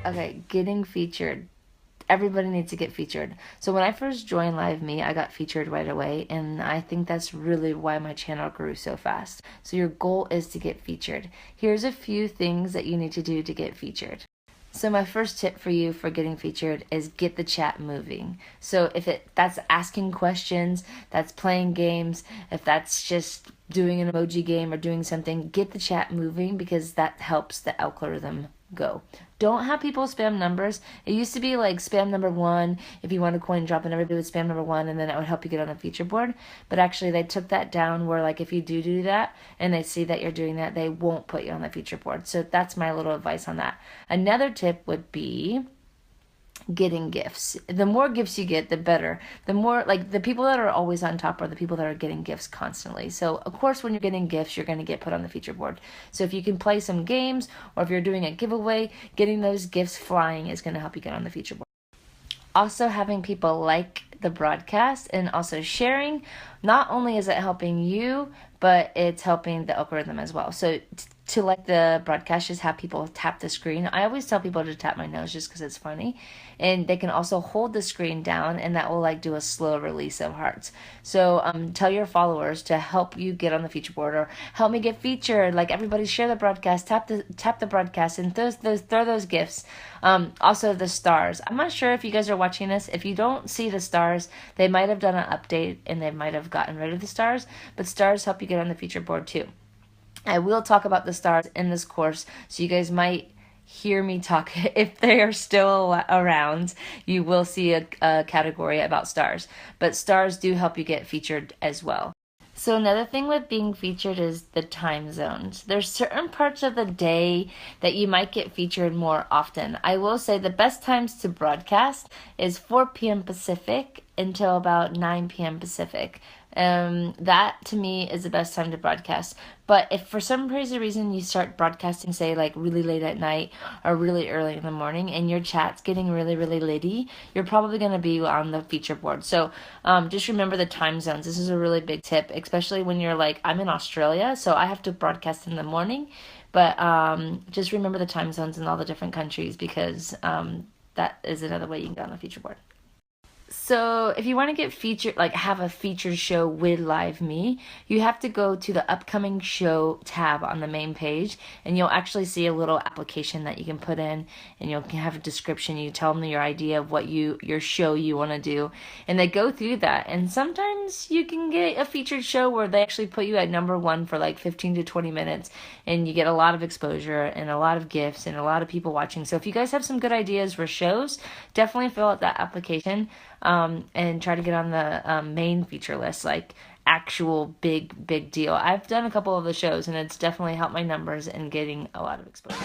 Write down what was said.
Okay, getting featured. Everybody needs to get featured. So when I first joined Liveme, I got featured right away, and I think that's really why my channel grew so fast. So your goal is to get featured. Here's a few things that you need to do to get featured. So my first tip for you for getting featured is get the chat moving. So if that's asking questions, that's playing games, if that's just doing an emoji game or doing something, get the chat moving because that helps the algorithm go. Don't have people spam numbers. It used to be like spam number 1 if you want a coin drop, and everybody would spam number 1 and then it would help you get on the feature board. But actually they took that down where like if you do that and they see that you're doing that, they won't put you on the feature board. So that's my little advice on that. Another tip would be getting gifts. The more gifts you get, the better. The more, like, the people that are always on top are the people that are getting gifts constantly. So of course when you're getting gifts, you're going to get put on the feature board. So if you can play some games, or if you're doing a giveaway, getting those gifts flying is going to help you get on the feature board. Also, having people like the broadcast and also sharing, not only is it helping you, but it's helping the algorithm as well. So to like the broadcast, just have people tap the screen. I always tell people to tap my nose just because it's funny. And they can also hold the screen down, and that will like do a slow release of hearts. So tell your followers to help you get on the feature board, or help me get featured. Like, everybody share the broadcast, tap the broadcast, and throw those gifts. Also the stars. I'm not sure if you guys are watching this. If you don't see the stars, they might have done an update and they might have gotten rid of the stars, but stars help you get on the feature board too. I will talk about the stars in this course, so you guys might hear me talk. If they are still around, you will see a category about stars, but stars do help you get featured as well. So another thing with being featured is the time zones. There's certain parts of the day that you might get featured more often. I will say the best times to broadcast is 4 p.m. Pacific until about 9 p.m. Pacific. That to me is the best time to broadcast. But if for some crazy reason you start broadcasting, say like really late at night or really early in the morning, and your chat's getting really litty, you're probably going to be on the feature board. So just remember the time zones. This is a really big tip, especially when you're like, I'm in Australia, so I have to broadcast in the morning. But just remember the time zones in all the different countries, because that is another way you can get on the feature board. So if you want to get featured, like have a featured show with Liveme, you have to go to the upcoming show tab on the main page, and you'll actually see a little application that you can put in, and you'll have a description. You tell them your idea of what your show you want to do, and they go through that. And sometimes you can get a featured show where they actually put you at number 1 for like 15 to 20 minutes, and you get a lot of exposure and a lot of gifts and a lot of people watching. So if you guys have some good ideas for shows, definitely fill out that application. And try to get on the main feature list, like actual big deal. I've done a couple of the shows, and it's definitely helped my numbers and getting a lot of exposure.